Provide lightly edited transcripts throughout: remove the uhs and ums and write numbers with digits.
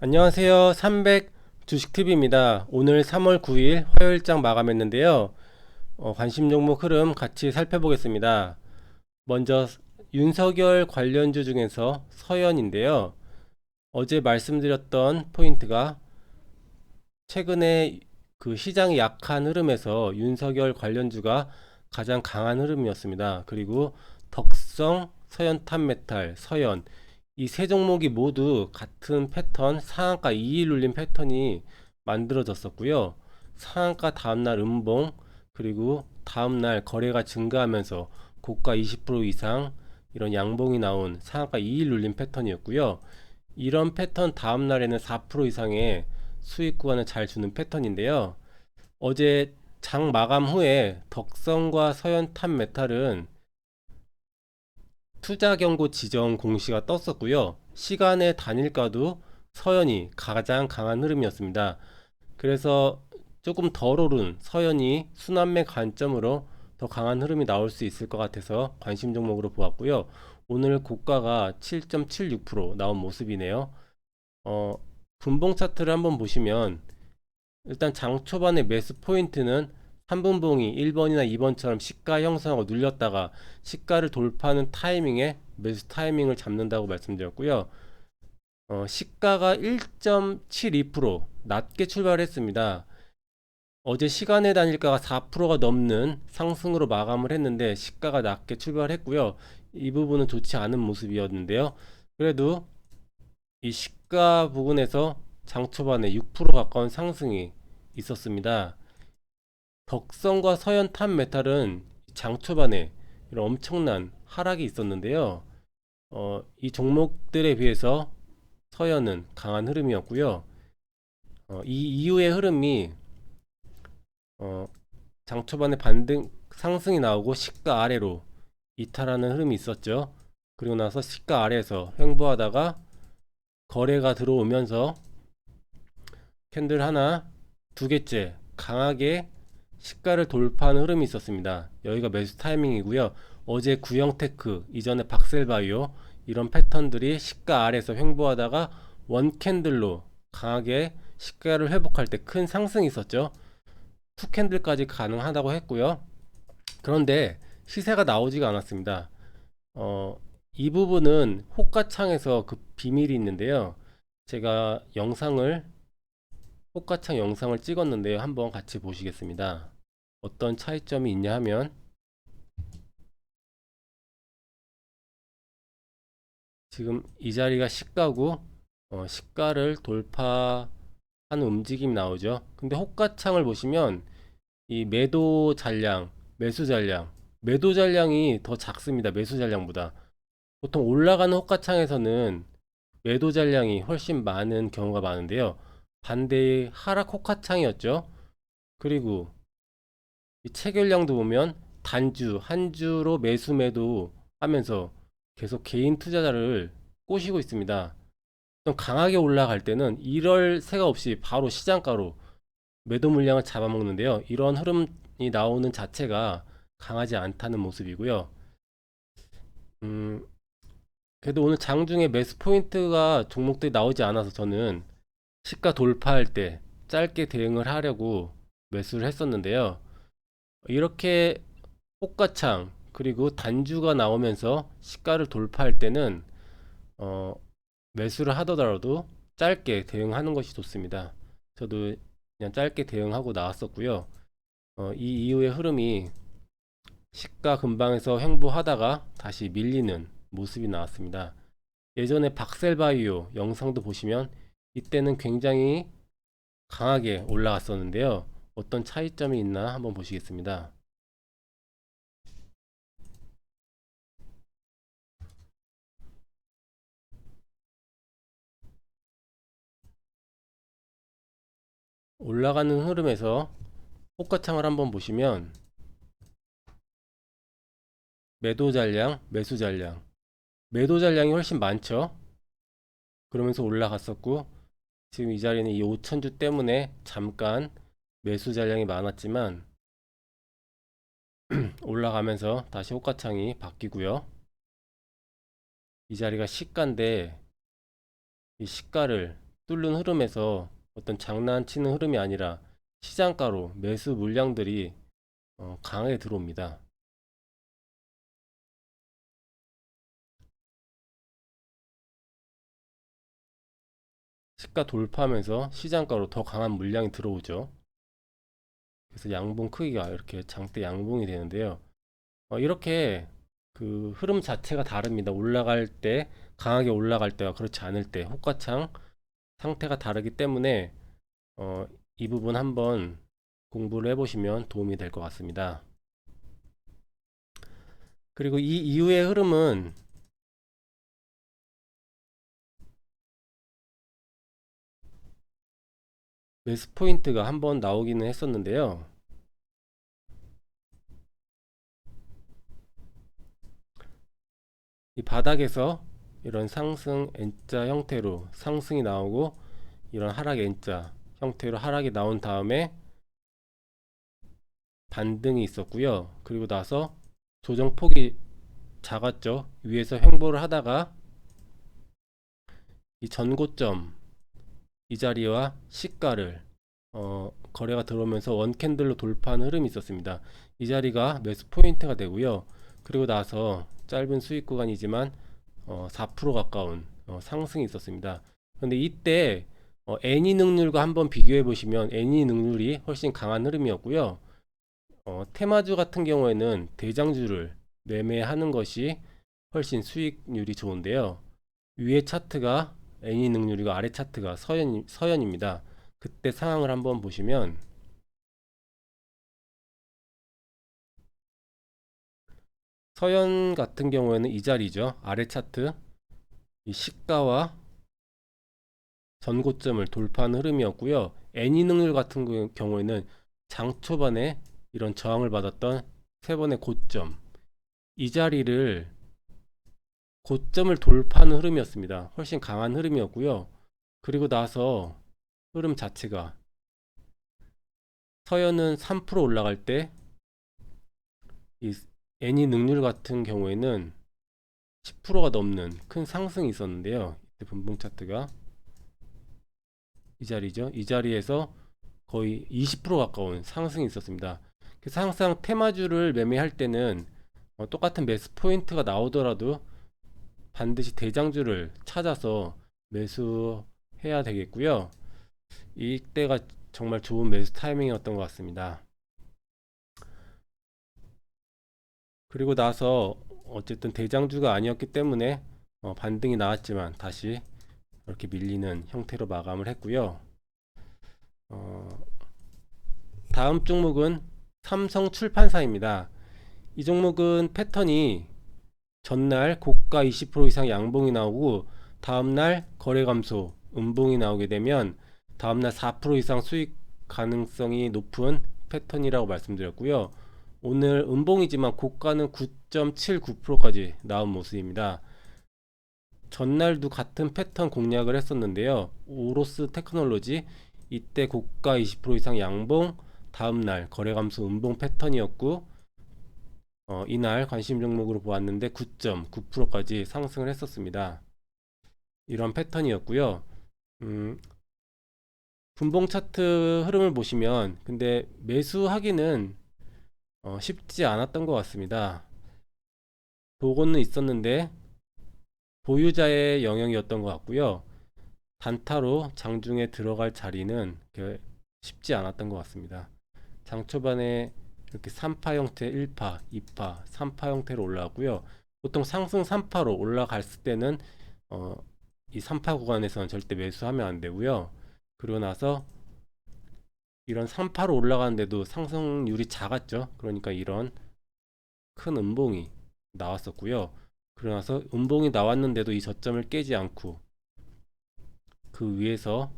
안녕하세요. 300 주식TV입니다. 오늘 3월 9일 화요일장 마감했는데요. 관심 종목 흐름 같이 살펴보겠습니다. 먼저 윤석열 관련주 중에서 서현인데요. 어제 말씀드렸던 포인트가 최근에 그 시장이 약한 흐름에서 윤석열 관련주가 가장 강한 흐름이었습니다. 그리고 덕성, 서현탄메탈, 서현 이 세 종목이 모두 같은 패턴 상한가 2일 눌림 패턴이 만들어졌었고요. 상한가 다음날 음봉 그리고 다음날 거래가 증가하면서 고가 20% 이상 이런 양봉이 나온 상한가 2일 눌림 패턴이었고요. 이런 패턴 다음날에는 4% 이상의 수익 구간을 잘 주는 패턴인데요. 어제 장 마감 후에 덕성과 서현탄 메탈은 투자 경고 지정 공시가 떴었고요. 시간의 단일가도 서현이 가장 강한 흐름이었습니다. 그래서 조금 덜 오른 서현이 순환매 관점으로 더 강한 흐름이 나올 수 있을 것 같아서 관심 종목으로 보았고요. 오늘 고가가 7.76% 나온 모습이네요. 어, 분봉 차트를 한번 보시면 일단 장 초반의 매수 포인트는 3분봉이 1번이나 2번처럼 시가 형성하고 눌렸다가 시가를 돌파하는 타이밍에 매수 타이밍을 잡는다고 말씀드렸고요. 시가가 1.72% 낮게 출발했습니다. 어제 시간의 단일가가 4%가 넘는 상승으로 마감을 했는데 시가가 낮게 출발했고요. 이 부분은 좋지 않은 모습이었는데요. 그래도 이 시가 부분에서 장 초반에 6% 가까운 상승이 있었습니다. 덕성과 서현탄 메탈은 장 초반에 이런 엄청난 하락이 있었는데요. 이 종목들에 비해서 서현은 강한 흐름이었고요. 이 이후의 흐름이 어, 장 초반에 반등 상승이 나오고 시가 아래로 이탈하는 흐름이 있었죠. 그리고 나서 시가 아래에서 횡보하다가 거래가 들어오면서 캔들 하나, 두 개째 강하게 시가를 돌파하는 흐름이 있었습니다. 여기가 매수 타이밍이고요. 어제 구형테크, 이전에 박셀바이오 이런 패턴들이 시가 아래에서 횡보하다가 원 캔들로 강하게 시가를 회복할 때 큰 상승이 있었죠. 투 캔들까지 가능하다고 했고요. 그런데 시세가 나오지가 않았습니다. 이 부분은 호가창에서 그 비밀이 있는데요. 제가 호가창 영상을 찍었는데요. 한번 같이 보시겠습니다. 어떤 차이점이 있냐 하면 지금 이 자리가 시가고 시가를 돌파하는 움직임이 나오죠. 근데 호가창을 보시면 이 매도 잔량, 매수 잔량, 매도 잔량이 더 작습니다. 매수 잔량보다. 보통 올라가는 호가창에서는 매도 잔량이 훨씬 많은 경우가 많은데요. 반대의 하락 호가창이었죠. 그리고 이 체결량도 보면 단주, 한 주로 매수 매도 하면서 계속 개인 투자자를 꼬시고 있습니다. 좀 강하게 올라갈 때는 이럴 새가 없이 바로 시장가로 매도 물량을 잡아먹는데요. 이런 흐름이 나오는 자체가 강하지 않다는 모습이고요. 음, 그래도 오늘 장중에 매수 포인트가 종목들이 나오지 않아서 저는 시가 돌파할 때 짧게 대응을 하려고 매수를 했었는데요. 이렇게 호가창 그리고 단주가 나오면서 시가를 돌파할 때는 어, 매수를 하더라도 짧게 대응하는 것이 좋습니다. 저도 그냥 짧게 대응하고 나왔었고요. 이 이후의 흐름이 시가 근방에서 횡보하다가 다시 밀리는 모습이 나왔습니다. 예전에 박셀바이오 영상도 보시면 이때는 굉장히 강하게 올라갔었는데요. 어떤 차이점이 있나 한번 보시겠습니다. 올라가는 흐름에서 호가창을 한번 보시면 매도 잔량, 매수 잔량, 매도 잔량이 훨씬 많죠. 그러면서 올라갔었고 지금 이 자리는 이 5천주 때문에 잠깐 매수 잔량이 많았지만 올라가면서 다시 호가창이 바뀌고요. 이 자리가 시가인데 이 시가를 뚫는 흐름에서 어떤 장난치는 흐름이 아니라 시장가로 매수 물량들이 강하게 들어옵니다. 시가 돌파하면서 시장가로 더 강한 물량이 들어오죠. 그래서 양봉 크기가 이렇게 장대 양봉이 되는데요. 이렇게 그 흐름 자체가 다릅니다. 올라갈 때 강하게 올라갈 때와 그렇지 않을 때 호가창 상태가 다르기 때문에 이 부분 한번 공부를 해보시면 도움이 될 것 같습니다. 그리고 이 이후의 흐름은 매수 포인트가 한번 나오기는 했었는데요. 이 바닥에서 이런 상승 N자 형태로 상승이 나오고 이런 하락 N자 형태로 하락이 나온 다음에 반등이 있었고요. 그리고 나서 조정폭이 작았죠. 위에서 횡보를 하다가 이 전고점 이 자리와 시가를 거래가 들어오면서 원캔들로 돌파하는 흐름이 있었습니다. 이 자리가 매수 포인트가 되고요. 그리고 나서 짧은 수익 구간이지만 4% 가까운 상승이 있었습니다. 그런데 이때 애니 능률과 한번 비교해 보시면 애니 능률이 훨씬 강한 흐름이었고요. 테마주 같은 경우에는 대장주를 매매하는 것이 훨씬 수익률이 좋은데요. 위에 차트가 애니 능률이고 아래 차트가 서연입니다. 그때 상황을 한번 보시면 서연 같은 경우에는 이 자리죠. 아래 차트 이 시가와 전고점을 돌파하는 흐름이었고요. 애니 능률 같은 경우에는 장 초반에 이런 저항을 받았던 세 번의 고점 이 자리를 고점을 돌파하는 흐름이었습니다. 훨씬 강한 흐름이었고요. 그리고 나서 흐름 자체가 서연은 3% 올라갈 때 이 애니 능률 같은 경우에는 10%가 넘는 큰 상승이 있었는데요. 이때 분봉 차트가 이 자리죠. 이 자리에서 거의 20% 가까운 상승이 있었습니다. 그래서 항상 테마주를 매매할 때는 똑같은 매수 포인트가 나오더라도 반드시 대장주를 찾아서 매수해야 되겠고요. 이때가 정말 좋은 매수 타이밍이었던 것 같습니다. 그리고 나서 어쨌든 대장주가 아니었기 때문에 반등이 나왔지만 다시 이렇게 밀리는 형태로 마감을 했고요. 다음 종목은 삼성출판사입니다. 이 종목은 패턴이 전날 고가 20% 이상 양봉이 나오고 다음날 거래 감소 음봉이 나오게 되면 다음날 4% 이상 수익 가능성이 높은 패턴이라고 말씀드렸고요. 오늘 음봉이지만 고가는 9.79%까지 나온 모습입니다. 전날도 같은 패턴 공략을 했었는데요. 오로스 테크놀로지 이때 고가 20% 이상 양봉 다음날 거래 감소 음봉 패턴이었고 이날 관심 종목으로 보았는데 9.9%까지 상승을 했었습니다. 이런 패턴이었고요. 분봉 차트 흐름을 보시면 근데 매수하기는 쉽지 않았던 것 같습니다. 보고는 있었는데 보유자의 영역이었던 것 같고요. 단타로 장중에 들어갈 자리는 쉽지 않았던 것 같습니다. 장 초반에 이렇게 3파 형태 1파, 2파, 3파 형태로 올라왔고요. 보통 상승 3파로 올라갔을 때는 이 3파 구간에서는 절대 매수하면 안 되고요. 그러고 나서 이런 3파로 올라가는데도 상승률이 작았죠. 그러니까 이런 큰 음봉이 나왔었고요. 그러고 나서 음봉이 나왔는데도 이 저점을 깨지 않고 그 위에서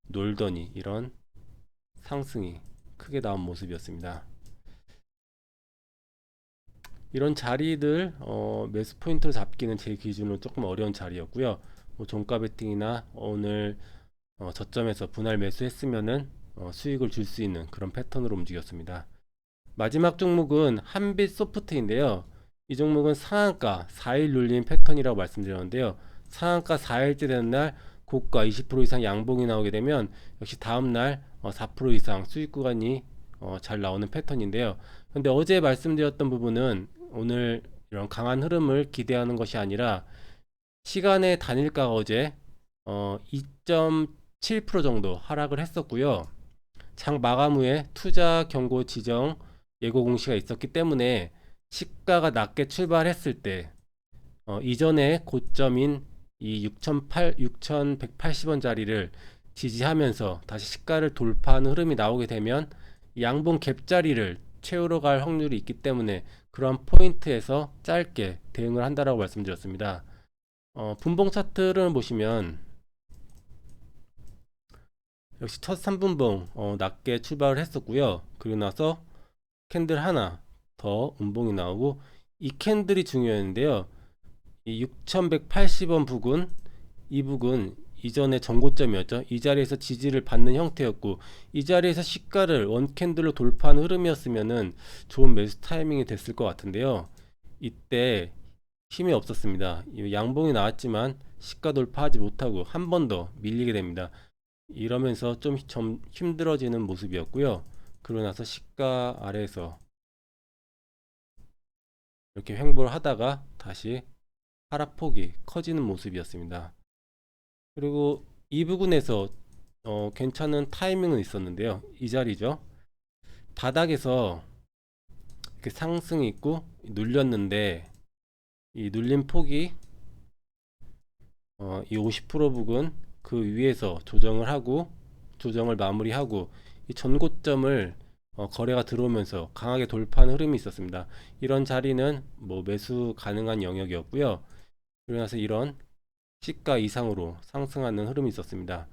놀더니 이런 상승이 크게 나온 모습이었습니다. 이런 자리들 매수 포인트를 잡기는 제 기준으로 조금 어려운 자리였고요. 뭐 종가 베팅이나 오늘 저점에서 분할 매수했으면은 수익을 줄 수 있는 그런 패턴으로 움직였습니다. 마지막 종목은 한빛 소프트인데요. 이 종목은 상한가 4일 눌림 패턴이라고 말씀드렸는데요. 상한가 4일째 되는 날 고가 20% 이상 양봉이 나오게 되면 역시 다음날 4% 이상 수익 구간이 잘 나오는 패턴인데요. 근데 어제 말씀드렸던 부분은 오늘 이런 강한 흐름을 기대하는 것이 아니라 시간의 단일가가 어제 2.7% 정도 하락을 했었고요. 장 마감 후에 투자 경고 지정 예고 공시가 있었기 때문에 시가가 낮게 출발했을 때 이전에 고점인 이 6,180원 자리를 지지하면서 다시 시가를 돌파하는 흐름이 나오게 되면 양봉 갭 자리를 채우러 갈 확률이 있기 때문에 그런 포인트에서 짧게 대응을 한다라고 말씀드렸습니다. 분봉 차트를 보시면 역시 첫 3분봉 낮게 출발을 했었고요. 그리고 나서 캔들 하나 더 음봉이 나오고 이 캔들이 중요했는데요. 이 6180원 부근, 이 부근 이전의 전고점이었죠. 이 자리에서 지지를 받는 형태였고 이 자리에서 시가를 원캔들로 돌파하는 흐름이었으면은 좋은 매수 타이밍이 됐을 것 같은데요. 이때 힘이 없었습니다. 양봉이 나왔지만 시가 돌파하지 못하고 한 번 더 밀리게 됩니다. 이러면서 좀 힘들어지는 모습이었고요. 그러고 나서 시가 아래에서 이렇게 횡보를 하다가 다시 하락폭이 커지는 모습이었습니다. 그리고 이 부분에서 괜찮은 타이밍은 있었는데요. 이 자리죠. 바닥에서 이렇게 상승이 있고 눌렸는데 이 눌린 폭이 이 50% 부근 그 위에서 조정을 마무리하고 이 전고점을 거래가 들어오면서 강하게 돌파하는 흐름이 있었습니다. 이런 자리는 뭐 매수 가능한 영역이었고요. 그러고 나서 이런 시가 이상으로 상승하는 흐름이 있었습니다.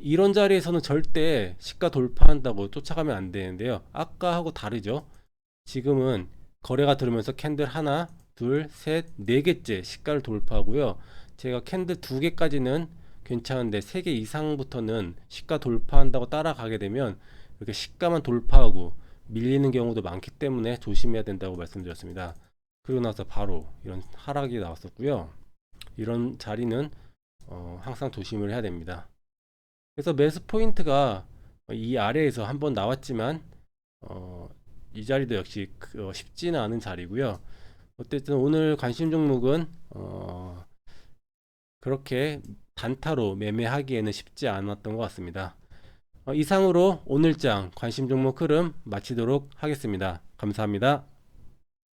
이런 자리에서는 절대 시가 돌파한다고 쫓아가면 안 되는데요. 아까하고 다르죠. 지금은 거래가 들어오면서 캔들 하나, 둘, 셋, 네 개째 시가를 돌파하고요. 제가 캔들 두 개까지는 괜찮은데 세 개 이상부터는 시가 돌파한다고 따라가게 되면 이렇게 시가만 돌파하고 밀리는 경우도 많기 때문에 조심해야 된다고 말씀드렸습니다. 그러고 나서 바로 이런 하락이 나왔었고요. 이런 자리는 항상 조심을 해야 됩니다. 그래서 매수 포인트가 이 아래에서 한번 나왔지만 이 자리도 역시 쉽지는 않은 자리고요. 어쨌든 오늘 관심 종목은 그렇게 단타로 매매하기에는 쉽지 않았던 것 같습니다. 이상으로 오늘장 관심 종목 흐름 마치도록 하겠습니다. 감사합니다.